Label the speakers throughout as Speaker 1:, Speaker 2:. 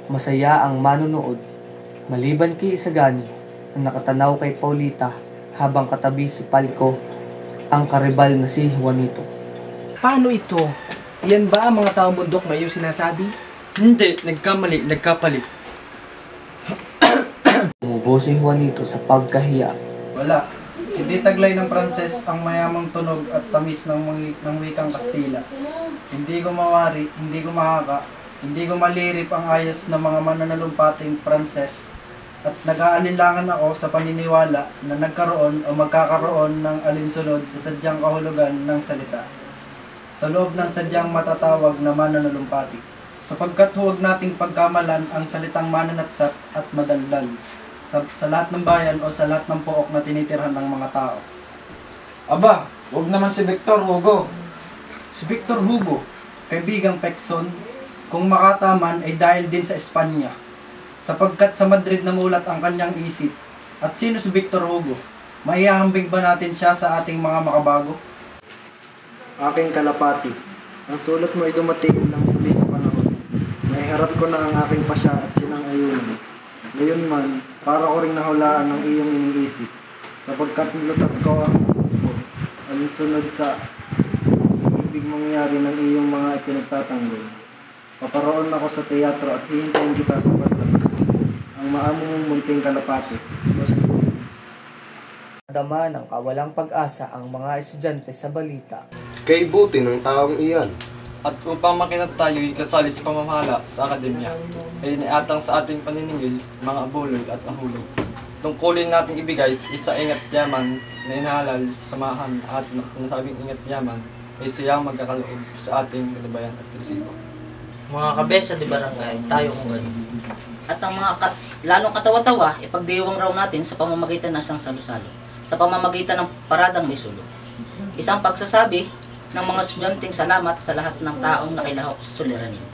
Speaker 1: Masaya ang manonood, maliban kay Isagani na nakatanaw kay Paulita habang katabi si Palco ang karibal na si Juanito.
Speaker 2: Paano ito? Yan ba ang mga taong bundok na iyong sinasabi?
Speaker 3: Hindi, nagkamali, nagkapalit.
Speaker 1: Umubo si Juanito sa pagkahiya.
Speaker 4: Wala. Hindi taglay ng Pranses ang mayamang tunog at tamis ng wikang Kastila. Hindi ko mawari, hindi ko mahaka, hindi ko malirip ang ayos ng mga mananalumpating Pranses. At nag-aalinlangan ako sa paniniwala na nagkaroon o magkakaroon ng alinsunod sa sadyang kahulugan ng salita. Sa loob ng sadyang matatawag na mananalumpati. Sapagkat huwag nating pagkamalan ang salitang mananatsat at madaldal sa lahat ng bayan o sa lahat ng pook na tinitirhan ng mga tao.
Speaker 5: Aba, wag naman si Victor Hugo.
Speaker 4: Si Victor Hugo, kaibigang Pekson, kung makataman ay dahil din sa Espanya, sapagkat sa Madrid namulat ang kanyang isip. At sino si Victor Hugo? Maihahambing ba natin siya sa ating mga makabago? Aking kalapati, ang sulat mo ay dumating ng huli sa panahon. Naiharap ko na ang aking pasya at sinang-ayunan. Ngayon man, para ko ring nahulaan ng iyong iniisip, sapagkat nilutas ko ang asumpo, alinsunod sa ibig mangyari ng iyong mga ipinagtatanggol. Paparoon ako sa teatro at hihintayin kita sa paglabas. Ang maamong munting kalapati.
Speaker 1: Nadama ng kawalang pag-asa ang mga estudyante sa balita.
Speaker 6: Kay buti ng taong iyan.
Speaker 3: At upang makinat tayo'y kasali sa pamamahala sa akademya, ay iniatang sa ating paniningil, mga abuloy at nahulog. Tungkulin natin ibigay sa ingat yaman na inahalal sa samahan at nasabing ingat yaman ay siyang magkakaloob sa ating kadabayan at resibo.
Speaker 7: Mga kabesa di barangay, tayo kung gano'n. At ang mga lalong katawa-tawa, ipagdiwang raw natin sa pamamagitan ng isang salo-salo, sa pamamagitan ng paradang may sulok. Isang pagsasabi ng mga estudyanteng salamat sa lahat ng taong nakilahok sa suliranin.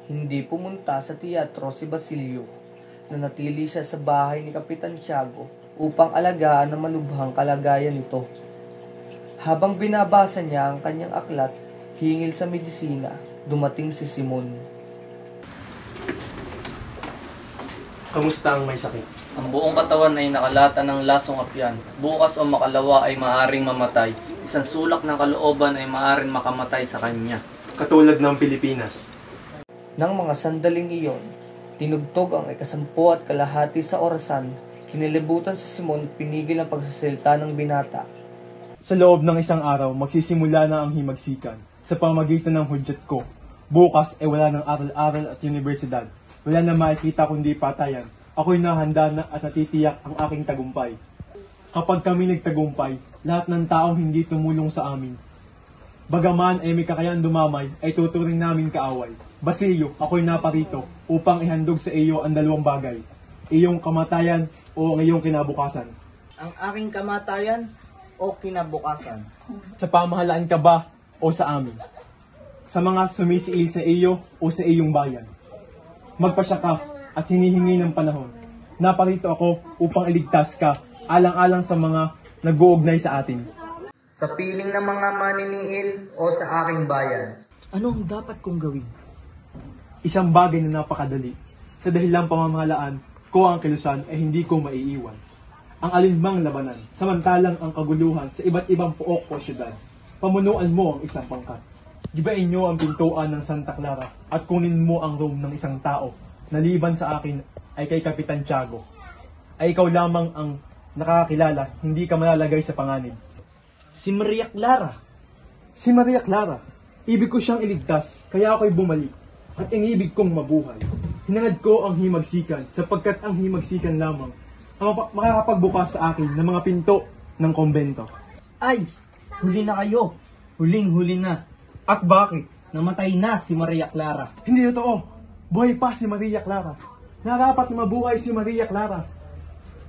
Speaker 1: Hindi pumunta sa teatro si Basilio. Nanatili siya sa bahay ni Kapitan Tiago upang alagaan ang malubhang kalagayan nito. Habang binabasa niya ang kanyang aklat hingil sa medisina, dumating si Simon.
Speaker 2: Kamusta ang may sakit?
Speaker 8: Ang buong katawan ay nakalata ng lasong apyan. Bukas o makalawa ay maaaring mamatay. Isang sulak ng kalooban ay maaaring makamatay sa kanya.
Speaker 2: Katulad ng Pilipinas.
Speaker 1: Nang mga sandaling iyon, tinugtog ang 10:30 sa orasan. Kinilibutan si Simon at pinigil ang pagsasalita ng binata.
Speaker 9: Sa loob ng isang araw, magsisimula na ang himagsikan sa pamamagitan ng hudyat ko. Bukas ay wala ng aral-aral at universidad. Wala na makikita kundi patayan. Ako'y nahanda na at natitiyak ang aking tagumpay. Kapag kami nagtagumpay, lahat ng taong hindi tumulong sa amin, bagaman ay may kakayang dumamay, ay tuturing namin kaaway. Basilio, ako'y naparito upang ihandog sa iyo ang dalawang bagay. Iyong kamatayan o ang iyong kinabukasan.
Speaker 7: Ang aking kamatayan o kinabukasan?
Speaker 9: Sa pamahalaan ka ba o sa amin? Sa mga sumisiil sa iyo o sa iyong bayan? Magpasya ka at hinihingi ng panahon. Naparito ako upang iligtas ka, alang-alang sa mga nag-uugnay sa atin.
Speaker 10: Sa piling ng mga maniniil o sa aking bayan?
Speaker 2: Ano ang dapat kong gawin?
Speaker 9: Isang bagay na napakadali. Sa dahilang pamamahalaan ko ang kilusan ay hindi ko maiiwan. Ang alinmang labanan, samantalang ang kaguluhan sa iba't ibang pook o syudad. Pamunuan mo ang isang pangkat. Gibain niyo ang pintuan ng Santa Clara at kunin mo ang room ng isang tao. Naliban sa akin ay kay Kapitan Tiago. Ay ikaw lamang ang nakakakilala, hindi ka malalagay sa panganib.
Speaker 2: Si Maria Clara.
Speaker 9: Si Maria Clara. Ibig ko siyang iligtas, kaya ako'y bumalik. At inibig kong mabuhay. Hinangad ko ang himagsikan, sapagkat ang himagsikan lamang ang makakapagbukas sa akin ng mga pinto ng kombento.
Speaker 2: Ay, huli na kayo. Huling-huli na.
Speaker 9: At bakit?
Speaker 2: Namatay na si Maria Clara.
Speaker 9: Hindi totoo. Buhay pa si Maria Clara. Narapat na mabuhay si Maria Clara.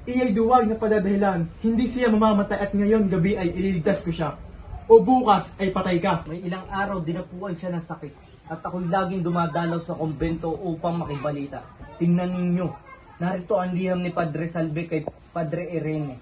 Speaker 9: Iya'y duwag na padadahilan. Hindi siya mamamatay at ngayon gabi ay ililigtas ko siya. O bukas ay patay ka.
Speaker 2: May ilang araw dinapuan siya ng sakit. At ako'y laging dumadalaw sa kumbento upang makibalita. Tingnan ninyo. Narito ang liham ni Padre Salve kay Padre Irene.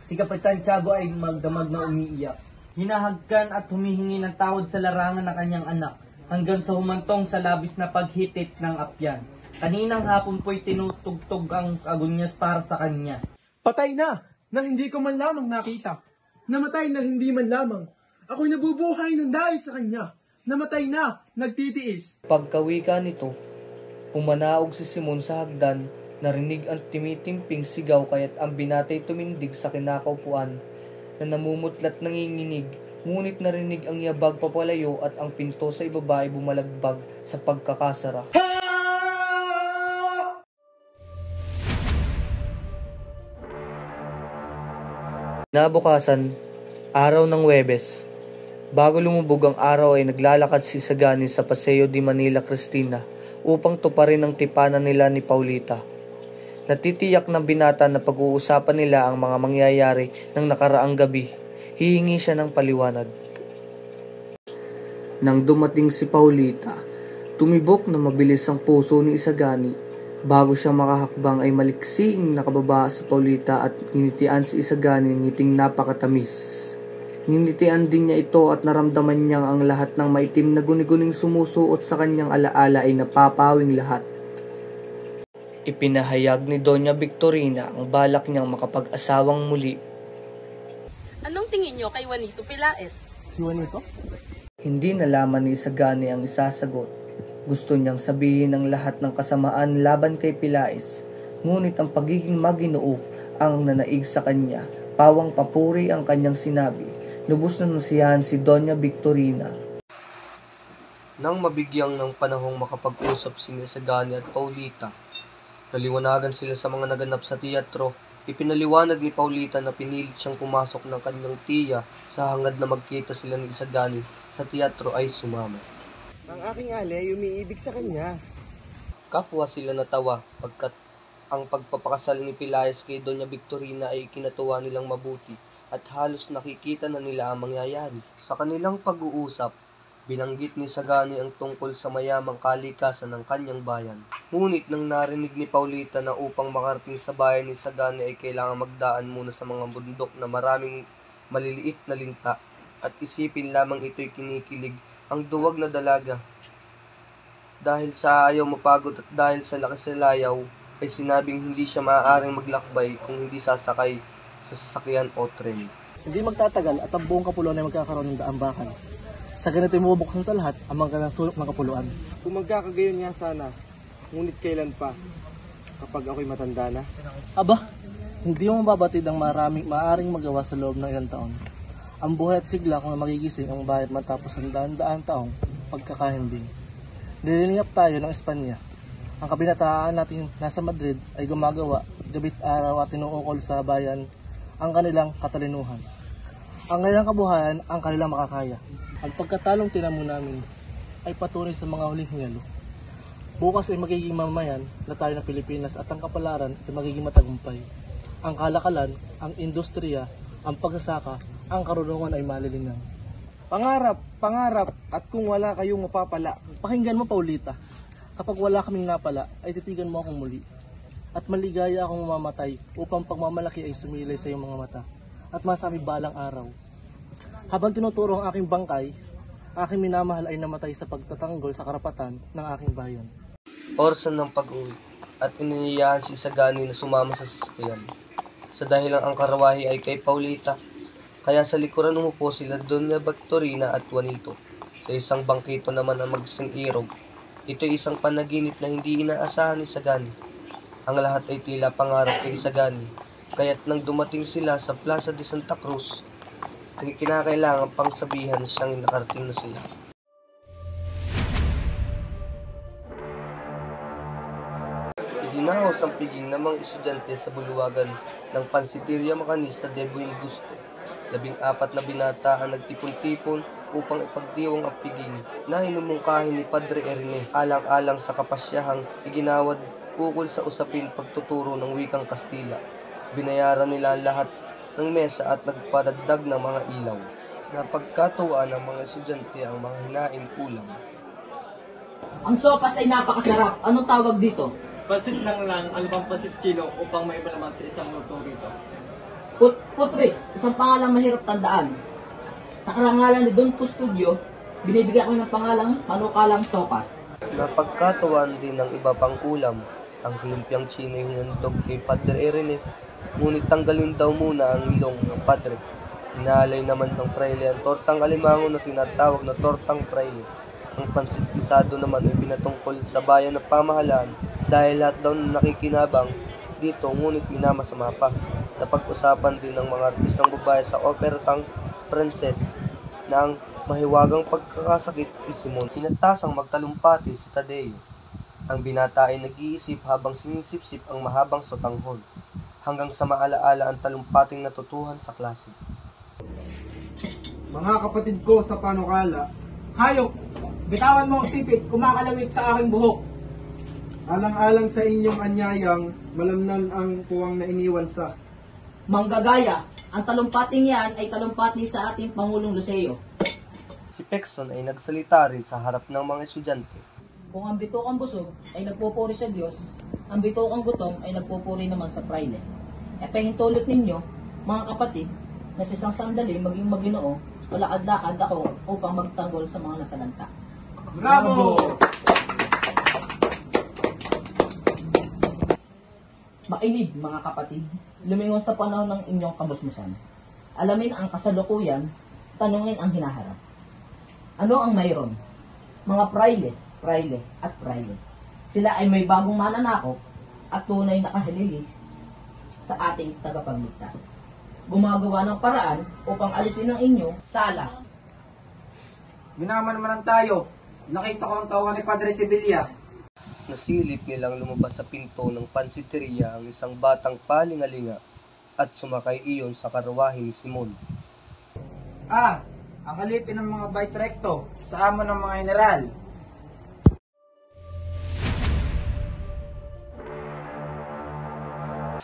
Speaker 2: Si Kapitan Tiago ay magdamag na umiiyak. hinahagkan at humihingi ng tawad sa larangan ng kanyang anak, hanggang sa humantong sa labis na paghitit ng apyan. Kaninang hapon po'y tinutugtog ang agunyas para sa kanya.
Speaker 9: Patay na hindi ko man lamang nakita. Namatay na hindi man lamang. Ako'y nabubuhay ng dahil sa kanya. Namatay na, nagtitiis.
Speaker 1: Pagkawika nito, pumanaog si Simon sa hagdan, narinig ang timitimping sigaw kaya't ang binatay tumindig sa kinakaupuan na namumutlat nanginginig, ngunit narinig ang yabag papalayo at ang pinto sa ibaba ay bumalagbag sa pagkakasara. Nabukasan, araw ng Huwebes. Bago lumubog ang araw ay naglalakad si Sagani sa Paseo de Manila Cristina upang tuparin ang tipanan nila ni Paulita. Natitiyak ng binata na pag-uusapan nila ang mga mangyayari ng nakaraang gabi. Hihingi siya ng paliwanag. Nang dumating si Paulita, tumibok na mabilis ang puso ni Isagani. Bago siya makahakbang ay maliksing nakababa si Paulita at nginitian si Isagani ng ngiting napakatamis. Nginitian din niya ito at naramdaman niyang ang lahat ng maitim na guni-guning sumusuot sa kanyang alaala ay napapawing lahat. Ipinahayag ni Doña Victorina ang balak niyang makapag-asawang muli.
Speaker 11: Anong tingin niyo kay Juanito Pilaes?
Speaker 2: Si Juanito?
Speaker 1: Hindi nalaman ni Isagani ang isasagot. Gusto niyang sabihin ang lahat ng kasamaan laban kay Pilaes, ngunit ang pagiging maginoo ang nanaig sa kanya. Pawang papuri ang kanyang sinabi. Lubos na nasiyahan si Doña Victorina. Nang mabigyang ng panahong makapag-usap si Isagani at Paulita, naliwanagan sila sa mga naganap sa teatro. Ipinaliwanag ni Paulita na pinilit siyang pumasok ng kanyang tiya sa hangad na magkita sila ni Isagani sa teatro ay sumama.
Speaker 9: Ang aking ale ay umiibig sa kanya.
Speaker 1: Kapwa sila natawa pagkat ang pagpapakasal ni Pilaes kay Doña Victorina ay kinatuwa nilang mabuti at halos nakikita na nila ang mangyayari. Sa kanilang pag-uusap, binanggit ni Sagani ang tungkol sa mayamang kalikasan ng kanyang bayan. Ngunit nang narinig ni Paulita na upang makarating sa bayan ni Sagani ay kailangan magdaan muna sa mga bundok na maraming maliliit na linta at isipin lamang ito'y kinikilig ang duwag na dalaga. Dahil sa ayaw mapagod at dahil sa laki sa layaw, ay sinabing hindi siya maaaring maglakbay kung hindi sasakay sa sasakyan o tren.
Speaker 2: Hindi magtatagal at ang buong kapuluan ay magkakaroon ng daambakan. Sa ganito'y mabubuksan sa lahat ang mga sulok ng kapuluan.
Speaker 9: Kung magkakagayon nga sana, ngunit kailan pa, kapag ako'y matanda na?
Speaker 2: Aba, hindi mo mababatid ang maaaring magawa sa loob ng ilang taon. Ang buhay at sigla kung magigising ang bayad matapos ang daan-daan taong pagkakahimbing. Nililingap tayo ng Espanya. Ang kabinataan natin nasa Madrid ay gumagawa gabit araw at tinuukol sa bayan ang kanilang katalinuhan. Ang kanilang kabuhayan ang kanilang makakaya. Ang pagkatalong tinamo namin ay patunay sa mga huling hingalo. Bukas ay magiging mamayan na tayo ng Pilipinas at ang kapalaran ay magiging matagumpay. Ang kalakalan, ang industriya, ang pagsasaka, ang karunungan ay malilinang.
Speaker 9: Pangarap, at kung wala kayong mapapala.
Speaker 2: Pakinggan mo, Paulita. Kapag wala kaming napala, ay titigan mo akong muli. At maligaya akong mamamatay upang pagmamalaki ay sumilay sa iyong mga mata. At masami balang araw. Habang tinuturo ang aking bangkay, aking minamahal ay namatay sa pagtatanggol sa karapatan ng aking bayan.
Speaker 1: Orsan ng pag-uwi at ininiyahan si Sagani na sumama sa sasakyan. Sa dahilang ang karawahi ay kay Paulita, kaya sa likuran umupo sila Doña Victorina at Juanito. Sa isang bangkito naman ang magsing irog. Ito'y isang panaginip na hindi inaasahan ni Sagani. Ang lahat ay tila pangarap kay Sagani, kaya't nang dumating sila sa Plaza de Santa Cruz, kinakailangan pang sabihan siyang nakarating na sila. Idinaos ang piging ng mga estudyante sa buluwagan ng Pansiteria Macanista de Buen Gusto. 14 na binata ang nagtipon-tipon upang ipagdiwang ang piging na hinumungkahin ni Padre Erne alang-alang sa kapasyahang iginawad ukol sa usapin pagtuturo ng wikang Kastila. Binayaran nila lahat ng mesa at nagpadagdag ng mga ilaw. Napagkatuwaan ng mga estudyante ang mga hinaing ulam.
Speaker 7: Ang sopas ay napakasarap. Anong tawag dito?
Speaker 2: Pasit lang, alibang pasit chilo upang maiba naman sa isang luto rito.
Speaker 7: Putris, isang pangalang mahirap tandaan. Sa karangalan ni Don Custodio, binibigyan ko ng pangalang Panukalang Sopas.
Speaker 1: Napagkatawan din ng iba pang ulam. Ang lumpiang Chino yung hinandog kay Padre Irene, ngunit tanggalin daw muna ang ilong ng Padre. Inaalay naman ng praile ang tortang alimango na tinatawag na tortang praile. Ang pansit pisado naman ay pinatungkol sa bayan ng pamahalaan dahil lahat daw na nakikinabang dito ngunit minamasama pa. Napag-usapan din ng mga artistang babae sa operetang Princess na ang mahiwagang pagkakasakit ni Simon pinatasang magtalumpati si Tadeo. Ang binata ay nag-iisip habang sinisipsip ang mahabang sotanghon hanggang sa maalaala ang talumpating natutuhan sa klase.
Speaker 4: Mga kapatid ko sa panukala,
Speaker 12: hayop! Bitawan mo ang sipit, kumakalawit sa aking buhok.
Speaker 4: alang-alang sa inyong anyayang, malamnan ang puwang na iniwan sa
Speaker 7: Manggagaya, ang talumpating yan ay talumpati sa ating Pangulong Luceo.
Speaker 1: Si Pekson ay nagsalita rin sa harap ng mga estudyante.
Speaker 7: Kung ang bitokang busog ay nagpupuri sa Diyos, ang bitokang gutom ay nagpupuri naman sa praile. E pahintulot ninyo, mga kapatid, na sa isang sandali maging Maginoo, walakad-lakad ako upang magtanggol sa mga nasalanta.
Speaker 12: Bravo!
Speaker 7: Makinig, mga kapatid, lumingon sa panahon ng inyong kamusmusan. Alamin ang kasalukuyan, tanungin ang hinaharap. Ano ang mayroon? Mga praile at praile. Sila ay may bagong mananakop at tunay na kahalili sa ating tagapagligtas. Gumagawa ng paraan upang alisin ang inyong sala.
Speaker 12: Minaman tayo. Nakita ko ang tawa ni Padre Sibilia.
Speaker 1: Nasilip nilang lumabas sa pinto ng pansiteria ang isang batang palingalinga at sumakay iyon sa karwahe ni Simon.
Speaker 12: Ang alipin ng mga vice recto sa amo ng mga general.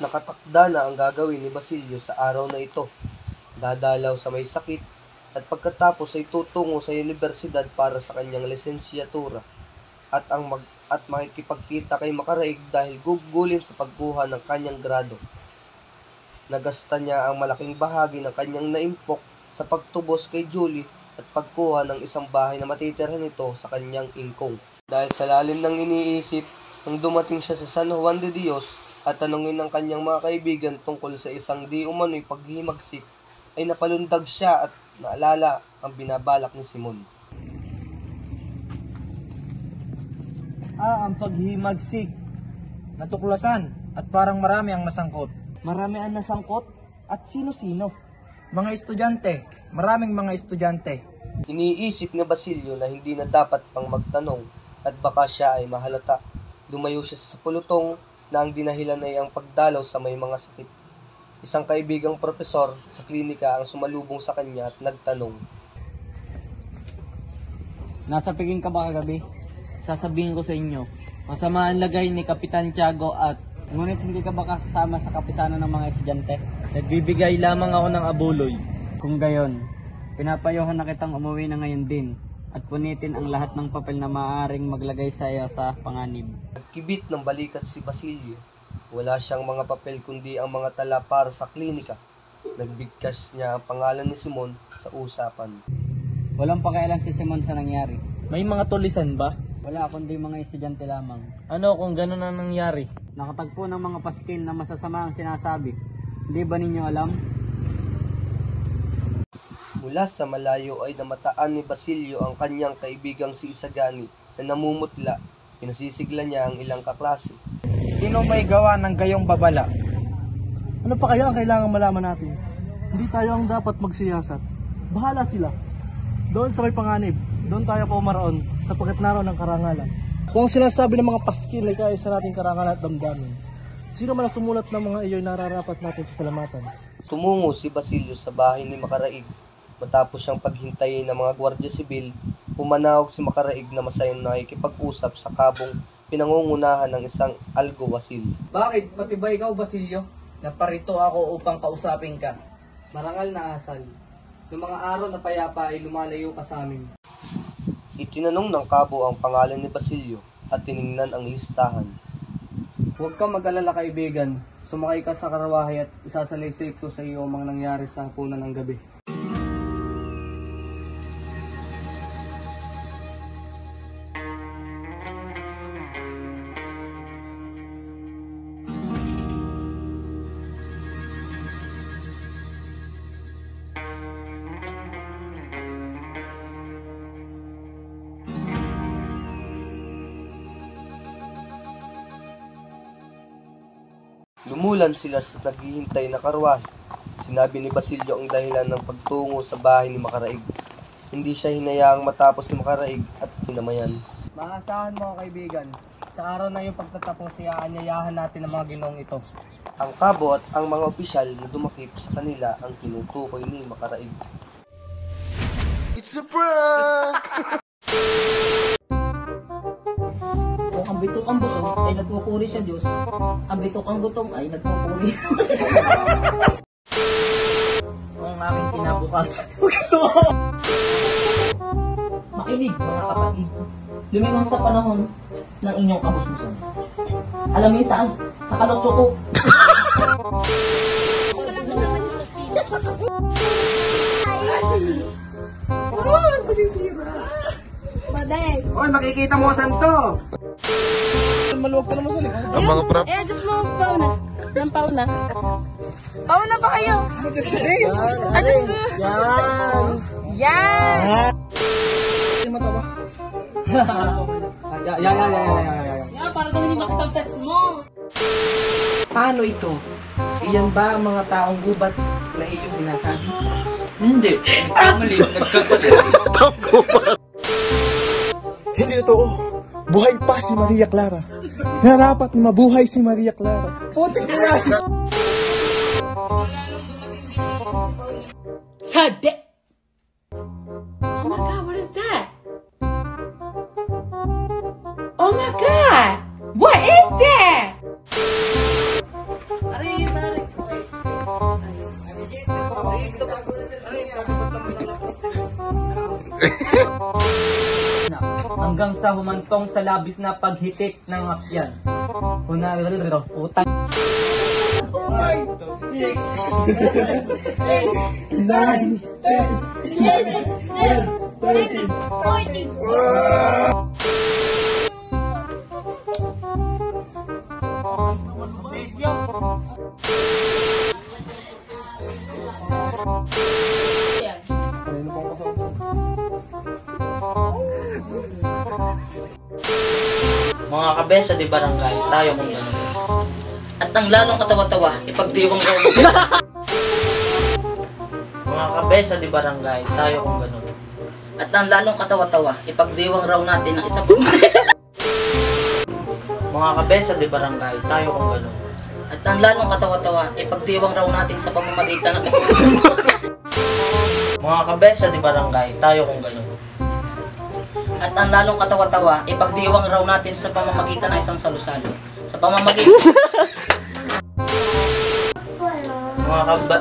Speaker 1: Nakatakda na ang gagawin ni Basilio sa araw na ito. Dadalaw sa may sakit at pagkatapos ay tutungo sa universidad para sa kanyang lisensyatura at makikipagkita kay Makaraig dahil gugulin sa pagkuha ng kanyang grado. Nagasta niya ang malaking bahagi ng kanyang naimpok sa pagtubos kay Julie at pagkuha ng isang bahay na matitirhan nito sa kanyang ingkong. Dahil sa lalim ng iniisip, nang dumating siya sa San Juan de Dios at tanungin ng kanyang mga kaibigan tungkol sa isang di umano'y paghimagsik, ay napalundag siya at naalala ang binabalak ni Simon.
Speaker 2: Ang paghimagsik.
Speaker 12: Natuklasan at parang marami ang nasangkot.
Speaker 2: Marami ang nasangkot? At sino-sino?
Speaker 12: Mga estudyante. Maraming mga estudyante.
Speaker 1: Iniisip ni Basilio na hindi na dapat pang magtanong at baka siya ay mahalata. Lumayo siya sa pulutong na ang dinahilan ay ang pagdalaw sa may mga sakit. Isang kaibigang propesor sa klinika ang sumalubong sa kanya at nagtanong.
Speaker 2: Nasa piging ka ba kagabi? Sasabihin ko sa inyo, masama ang lagay ni Kapitan Tiago at ngunit hindi ka ba kasama sa kapisanan ng mga estudyante? Nagbibigay lamang ako ng abuloy. Kung gayon, pinapayuhan na kitang umuwi na ngayon din at punitin ang lahat ng papel na maaaring maglagay sa iyo sa panganib.
Speaker 1: Nagkibit ng balikat si Basilio. Wala siyang mga papel kundi ang mga tala para sa klinika. Nagbigkas niya ang pangalan ni Simon sa usapan.
Speaker 2: Walang pakialam si Simon sa nangyari. May mga tulisan ba? Wala, kundi mga estudyante lamang. Ano kung gano'n ang nangyari? Nakatagpo ng mga paskin na masasama ang sinasabi. Hindi ba ninyo alam?
Speaker 1: Mula sa malayo ay namataan ni Basilio ang kanyang kaibigang si Isagani na namumutla. Pinasisigla niya ang ilang kaklase.
Speaker 12: Sino may gawa ng gayong babala?
Speaker 2: Ano pa kaya ang kailangang malaman natin? Hindi tayo ang dapat magsiyasat. Bahala sila. Doon sa may panganib, doon tayo pumaroon sapagkat naroon ng karangalan. Kung sinasabi ng mga paskin ay kaisa nating karangalan at damdamin, sino man ang sumulat ng mga iyo'y nararapat natin pasalamatan.
Speaker 1: Tumungo si Basilio sa bahay ni Makaraig. Matapos siyang paghintayin ng mga gwardiya sibil, pumanahog si Makaraig na masayang nakikipag-usap sa kabong pinangungunahan ng isang alguwasil.
Speaker 2: Bakit? Pati ba ikaw, Basilio? Naparito ako upang kausapin ka. Marangal na asal. Noong mga araw na payapa ay lumalayo ka sa amin.
Speaker 1: Itinanong ng kabo ang pangalan ni Basilio at tiningnan ang listahan.
Speaker 2: Huwag kang mag-alala, kaibigan. Sumakay ka sa karawahe at isasalaysay ko sa iyo ang mga nangyari sa hapunan ng gabi.
Speaker 1: Lumulan sila sa naghihintay na karwahe. Sinabi ni Basilio ang dahilan ng pagtungo sa bahay ni Makaraig. Hindi siya hinayaang matapos ni Makaraig at pinamayan. Maasahan mo, kaibigan. Sa araw na iyong pagtatapos, iaanyayahan natin ang mga ginoong ito. Ang kabo at ang mga opisyal na dumakip sa kanila ang tinutukoy ni Makaraig.
Speaker 6: It's a prank!
Speaker 7: Kung ang bitukang busog ay nagpupuri sa Diyos, ang bitukang gutom ay nagpupuri.
Speaker 2: Ang aming kinabukasan.
Speaker 7: Makinig, mga kapatid. Lumingon sa panahon ng inyong kabususan. Alamin sa kalusuko.
Speaker 10: Oy, makikita mo saan to?
Speaker 2: Maluwag ka naman sa likod.
Speaker 6: Ang mga props.
Speaker 11: Adjust mo, pauna. Ng pauna. Pauna ba kayo? Adjust mo. Yan! Yan, para daw hindi makita ang face mo.
Speaker 12: Paano ito? Iyan ba ang mga taong gubat na iyong sinasabi?
Speaker 3: Hindi. Mali.
Speaker 9: Hindi totoo. Buhay pa si Maria Clara. Narapat na mabuhay si Maria Clara. Putik na yan!
Speaker 13: Oh my God, what is that? Oh my God! What is that?
Speaker 2: Hanggang sa humantong sa labis na paghitik ng akyan. Utang. 5, 6, 7, 8, 9, 10, 11, 12,
Speaker 7: Mga kabesa di barangay, tayo kung gano'n. At ang lalong katawa-tawa, ipagdiwang raw mo. Mga kabesa di barangay, tayo kung gano'n. At ang lalong katawa-tawa, ipagdiwang raw natin ang isa pa. Mga kabesa di barangay, tayo kung gano'n. At ang lalong katawa-tawa, ipagdiwang raw natin sa pamamagitan ng... Mga kabesa di barangay, tayo kung gano'n. At ang lalong katawa-tawa, ipagdiwang raw natin sa pamamagitan ng isang salusalo. Sa pamamagitan... Mga kaba...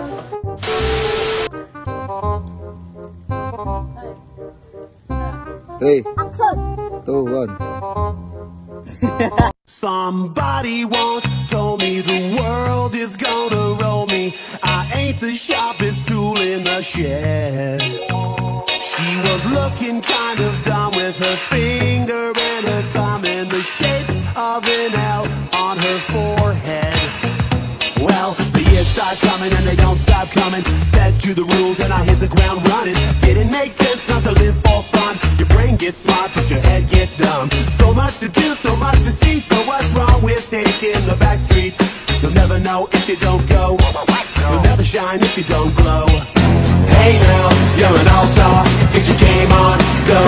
Speaker 6: Hey, 2, 1.
Speaker 14: Somebody once told me the world is gonna roll me. I ain't the sharpest tool in the shed. She was looking kind of dumb with her finger and her thumb in the shape of an L on her forehead. Well, the years start coming and they don't stop coming. Fed to the rules and I hit the ground running. Didn't make sense not to live for fun. Your brain gets smart but your head gets dumb. So much to do, so much to see. So what's wrong with taking the back streets? You'll never know if you don't go. You'll never shine if you don't glow. Hey now, you're an all-star. Get your game on, go.